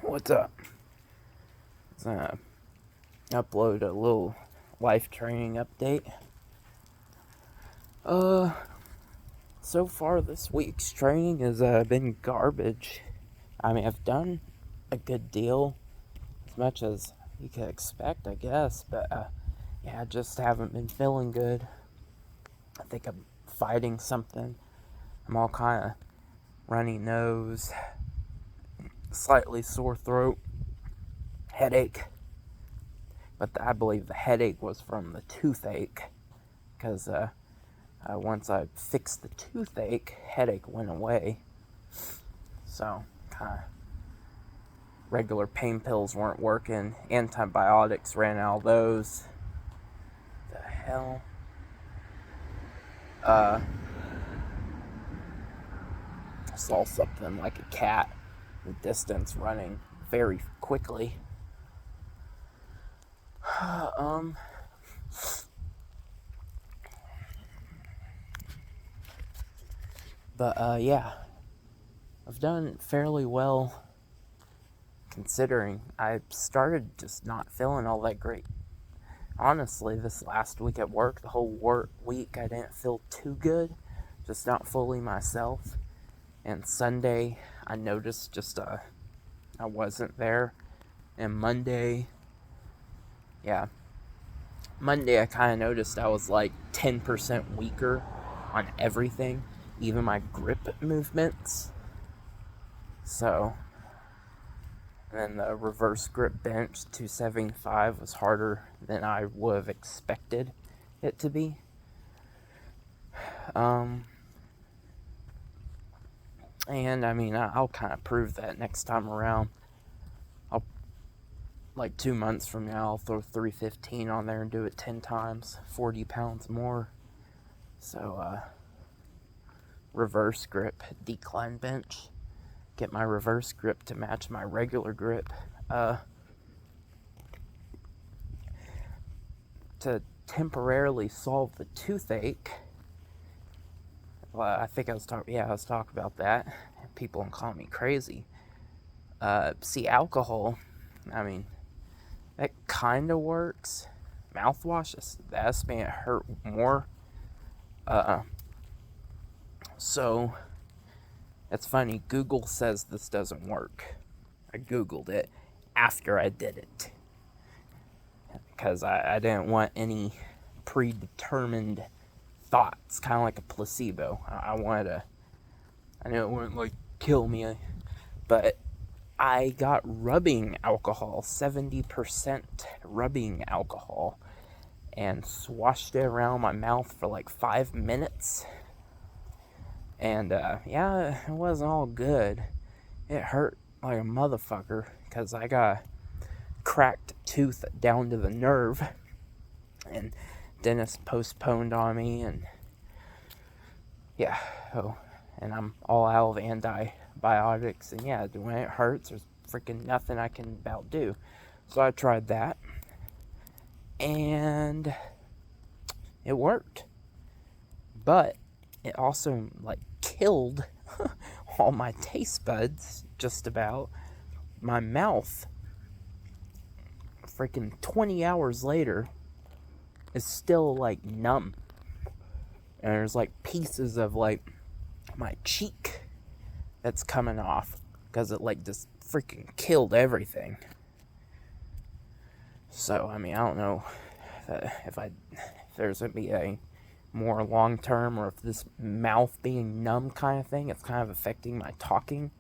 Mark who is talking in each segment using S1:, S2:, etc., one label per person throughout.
S1: What's up? Let's upload a little life training update. Uh, so far this week's training has been garbage. I mean, I've done a good deal, as much as you could expect, I guess, but yeah, I just haven't been feeling good. I think I'm fighting something. I'm all kind of runny nose, slightly sore throat, headache. But I believe the headache was from the toothache, because once I fixed the toothache, headache went away. So, kind of regular pain pills weren't working. Antibiotics, ran out of those. The hell? I saw something like a cat in the distance running very quickly. But yeah, I've done fairly well considering. I started just not feeling all that great. Honestly, this last week at work, the whole week, I didn't feel too good, just not fully myself. And Sunday, I noticed just I wasn't there. And Monday, I kind of noticed I was like 10% weaker on everything, even my grip movements. So, and then the reverse grip bench 275 was harder than I would have expected it to be. And I mean, I'll kind of prove that next time around. Like 2 months from now, I'll throw 315 on there and do it 10 times, 40 pounds more. So, reverse grip, decline bench. Get my reverse grip to match my regular grip. To temporarily solve the toothache. Well, I think I was talking about that. People can call me crazy. See, alcohol, I mean, that kind of works. Mouthwash, that's made it hurt more. So, it's funny, Google says this doesn't work. I Googled it after I did it, because I didn't want any predetermined thoughts, kind of like a placebo. I knew it wouldn't like kill me, but I got rubbing alcohol, 70% rubbing alcohol, and swashed it around my mouth for like 5 minutes. And yeah, it wasn't all good. It hurt like a motherfucker, because I got a cracked tooth down to the nerve, and dentist postponed on me, and yeah, and I'm all out of antibiotics, and yeah, when it hurts, there's freaking nothing I can about do. So I tried that, and it worked, but it also like killed all my taste buds, just about. My mouth, freaking 20 hours later, is still like numb, and there's like pieces of like my cheek that's coming off, because it like just freaking killed everything. So I mean, I don't know if there's gonna be a more long term, or if this mouth being numb kind of thing, it's kind of affecting my talking.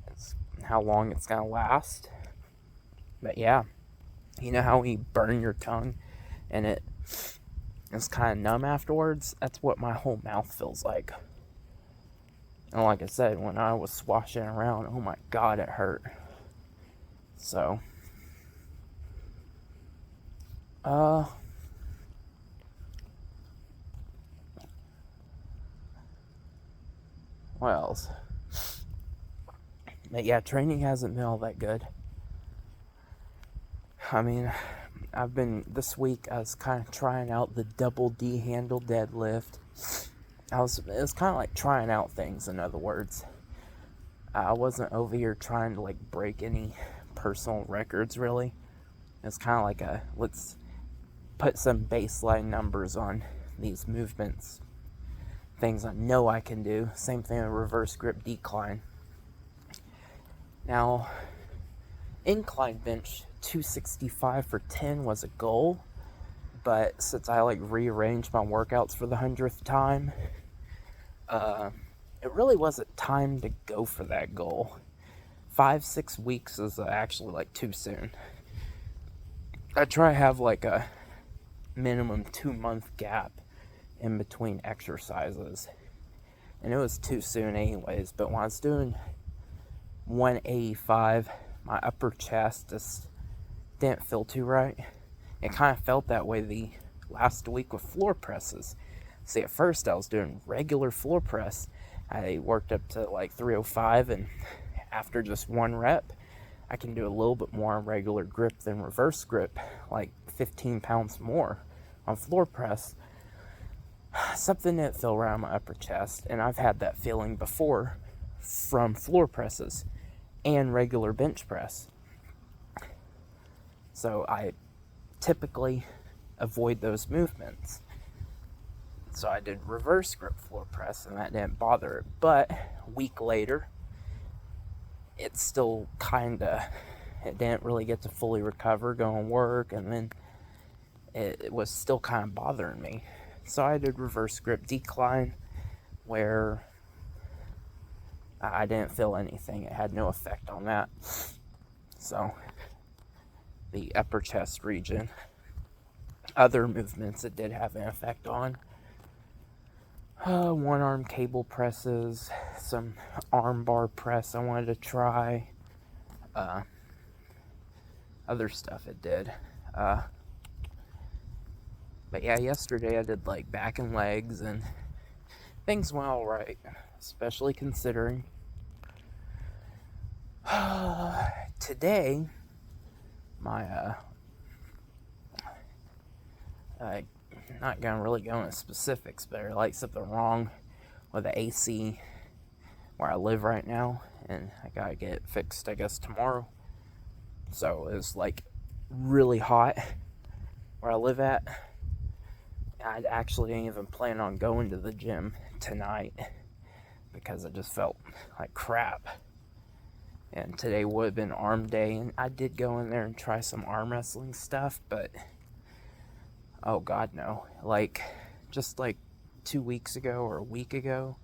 S1: It's how long it's gonna last. But yeah, you know how you burn your tongue and it's kind of numb afterwards? That's what my whole mouth feels like. And like I said, when I was swashing around, oh my god, it hurt. So, what else? But yeah, training hasn't been all that good. I mean, this week, I was kind of trying out the double D handle deadlift. It was kind of like trying out things, in other words. I wasn't over here trying to like break any personal records really. It's kind of like let's put some baseline numbers on these movements, things I know I can do. Same thing with reverse grip decline. Now, incline bench 265 for 10 was a goal, but since I like rearranged my workouts for the 100th time, it really wasn't time to go for that goal. 5-6 weeks is actually like too soon. I try to have like a minimum 2-month gap in between exercises, and it was too soon anyways. But when I was doing 185, my upper chest just didn't feel too right. It kind of felt that way the last week with floor presses. See, at first I was doing regular floor press. I worked up to like 305, and after just one rep, I can do a little bit more on regular grip than reverse grip, like 15 pounds more on floor press. Something didn't feel right on my upper chest, and I've had that feeling before from floor presses and regular bench press. So I typically avoid those movements. So I did reverse grip floor press, and that didn't bother it. But a week later, it still it didn't really get to fully recover, go and work, and then it was still kind of bothering me. So I did reverse grip decline, where I didn't feel anything. It had no effect on that. So the upper chest region, other movements it did have an effect on. One arm cable presses, some arm bar press I wanted to try, other stuff it did. But yeah, yesterday I did like back and legs, and things went alright, especially considering today my not gonna really go into specifics, but there's like something wrong with the AC where I live right now, and I gotta get it fixed, I guess, tomorrow. So it's like really hot where I live at. I actually didn't even plan on going to the gym tonight because I just felt like crap. And today would have been arm day, and I did go in there and try some arm wrestling stuff, but oh god no. Like just like 2 weeks ago or a week ago,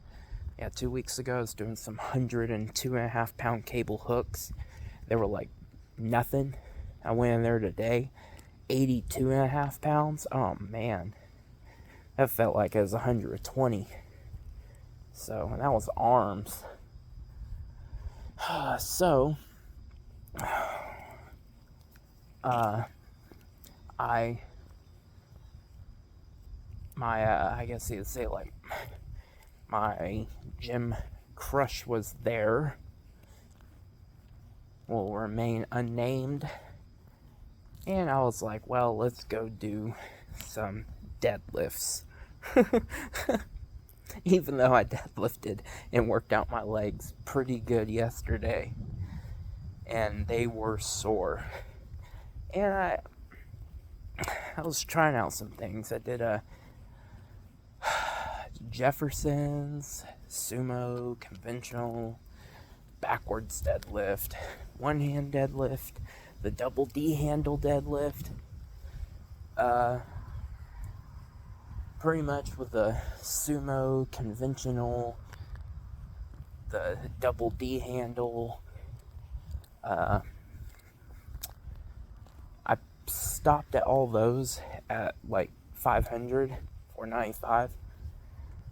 S1: 2 weeks ago, I was doing some 102.5 pound cable hooks. They were like nothing. I went in there today, 82.5 pounds. Oh man, that felt like it was 120. So, and that was arms. So, I guess you'd say like my gym crush was there, will remain unnamed, and I was like, well, let's go do some deadlifts. Even though I deadlifted and worked out my legs pretty good yesterday, and they were sore, and I was trying out some things. I did a Jefferson's, sumo, conventional, backwards deadlift, one hand deadlift, the double D handle deadlift, pretty much with the sumo, conventional, the double D handle. I stopped at all those at like 500, 495.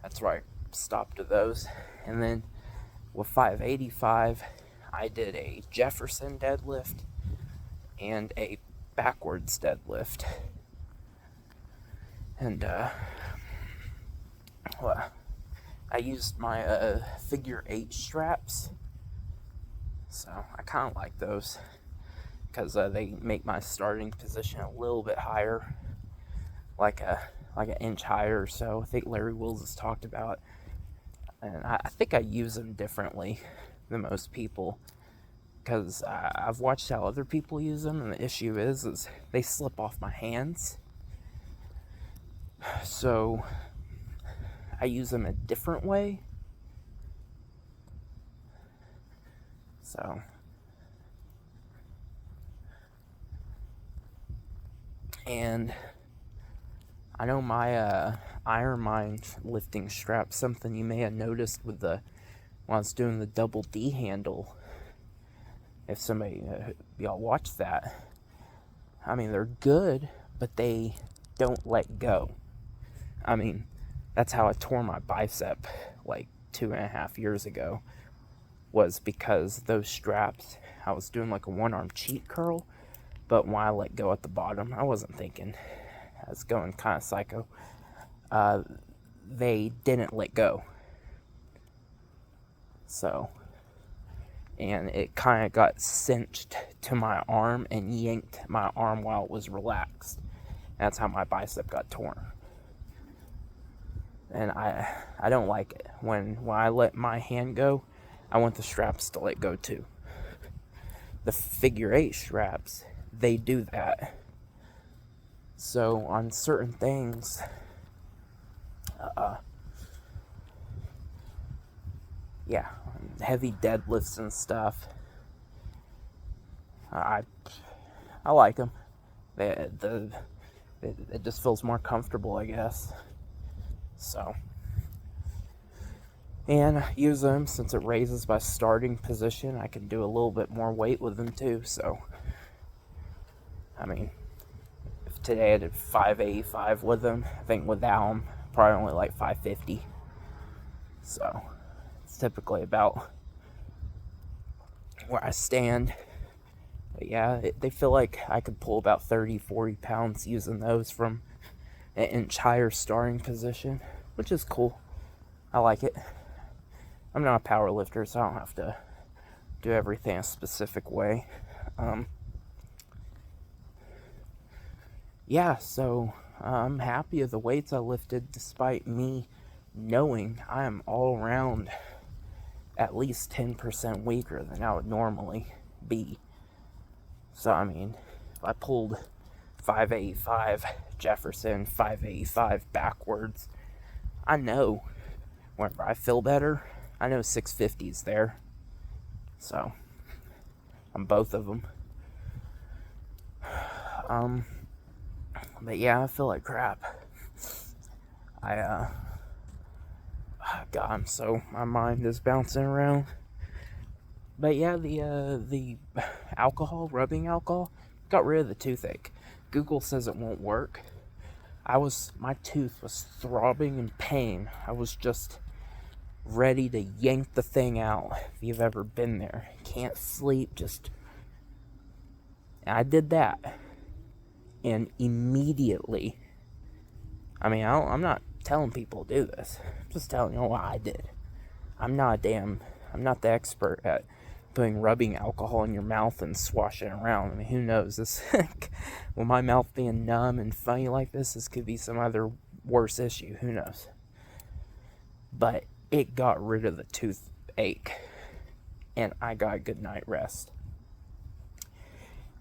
S1: That's where I stopped at those. And then with 585, I did a Jefferson deadlift and a backwards deadlift. And I used my figure 8 straps, so I kind of like those because they make my starting position a little bit higher, like an inch higher or so. I think Larry Wills has talked about, and I think I use them differently than most people, because I've watched how other people use them, and the issue is they slip off my hands. So I use them a different way. So and I know my Iron Mind lifting strap, something you may have noticed with when I was doing the double D handle. If somebody, y'all watch that, I mean, they're good, but they don't let go. I mean, that's how I tore my bicep like 2.5 years ago, was because those straps, I was doing like a one-arm cheat curl, but when I let go at the bottom, I wasn't thinking, I was going kind of psycho. They didn't let go. So, and it kind of got cinched to my arm and yanked my arm while it was relaxed. That's how my bicep got torn. And I don't like it. When I let my hand go, I want the straps to let go too. The figure 8 straps, they do that. So on certain things, yeah, heavy deadlifts and stuff, I like them. It just feels more comfortable, I guess. So, and I use them since it raises my starting position. I can do a little bit more weight with them too. So, I mean, if today I did 585 with them, I think without them, probably only like 550. So, it's typically about where I stand. But yeah, they feel like I could pull about 30, 40 pounds using those from an inch higher starting position, which is cool. I like it. I'm not a power lifter, so I don't have to do everything a specific way. Yeah, so I'm happy with the weights I lifted, despite me knowing I am all around at least 10% weaker than I would normally be. So, I mean, if I pulled 585 Jefferson, 585 backwards, I know whenever I feel better, I know 650's there. So, on both of them. But yeah, I feel like crap. God, my mind is bouncing around. But yeah, the rubbing alcohol, got rid of the toothache. Google says it won't work. My tooth was throbbing in pain. I was just ready to yank the thing out. If you've ever been there, can't sleep, I did that. And immediately, I mean, I'm not telling people to do this. I'm just telling you what I did. I'm not the expert at putting rubbing alcohol in your mouth and swashing it around. I mean, who knows? This, with my mouth being numb and funny like this could be some other worse issue. Who knows? But it got rid of the toothache, and I got a good night rest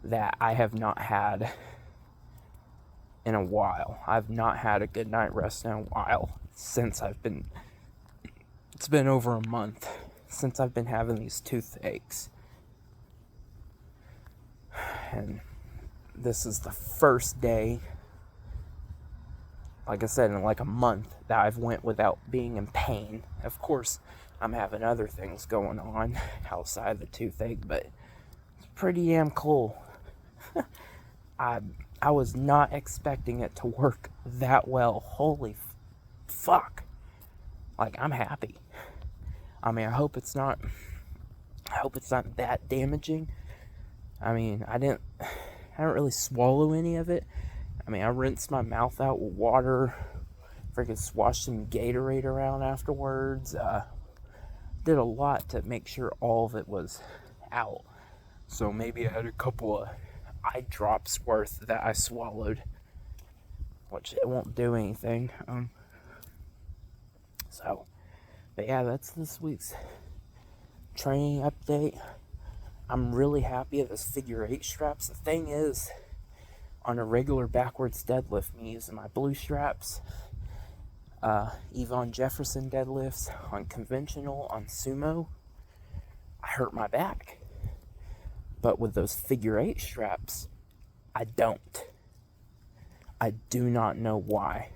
S1: that I have not had in a while. I've not had a good night rest in a while it's been over a month since I've been having these toothaches. And this is the first day, like I said, in like a month that I've went without being in pain. Of course, I'm having other things going on outside the toothache, but it's pretty damn cool. I was not expecting it to work that well. Holy fuck. Like, I'm happy. I mean, I hope it's not that damaging. I mean, I didn't really swallow any of it. I mean, I rinsed my mouth out with water, freaking swashed some Gatorade around afterwards. Did a lot to make sure all of it was out. So maybe I had a couple of eye drops worth that I swallowed, which it won't do anything. But yeah, that's this week's training update. I'm really happy with those figure 8 straps. The thing is, on a regular backwards deadlift, me using my blue straps, Yvonne Jefferson deadlifts, on conventional, on sumo, I hurt my back. But with those figure 8 straps, I don't. I do not know why.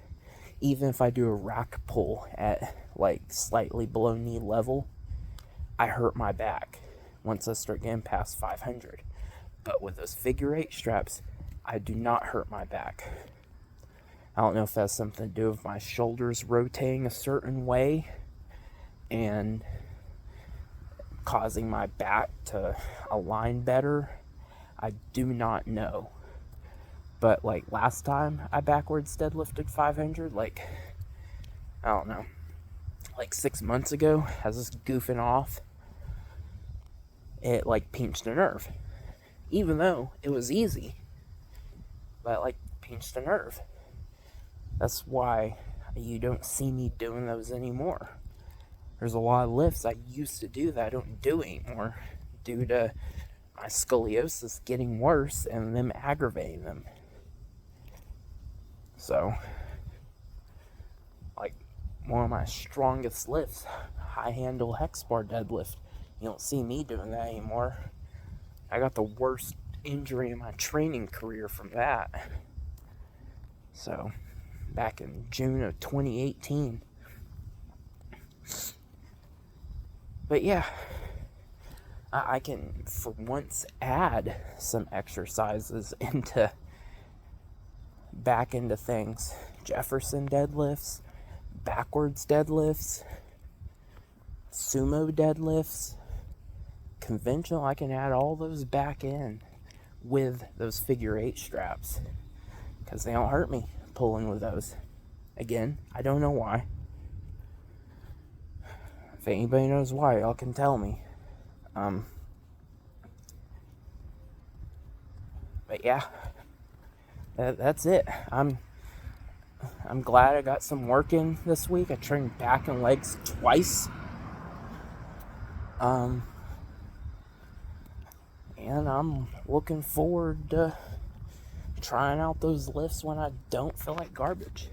S1: Even if I do a rack pull at like slightly below knee level, I hurt my back once I start getting past 500. But with those figure 8 straps, I do not hurt my back. I don't know if that's something to do with my shoulders rotating a certain way and causing my back to align better. I do not know. But like last time I backwards deadlifted 500, like, I don't know, like 6 months ago, I was just goofing off. It like pinched a nerve. Even though it was easy, but like pinched a nerve. That's why you don't see me doing those anymore. There's a lot of lifts I used to do that I don't do anymore due to my scoliosis getting worse and them aggravating them. So, like, one of my strongest lifts, high handle hex bar deadlift. You don't see me doing that anymore. I got the worst injury in my training career from that. So, back in June of 2018. But yeah, I can for once add some exercises back into things. Jefferson deadlifts, backwards deadlifts, sumo deadlifts, conventional. I can add all those back in with those figure 8 straps because they don't hurt me pulling with those. Again, I don't know why. If anybody knows why, y'all can tell me. But yeah, that's it. I'm glad I got some work in this week. I trained back and legs twice. And I'm looking forward to trying out those lifts when I don't feel like garbage.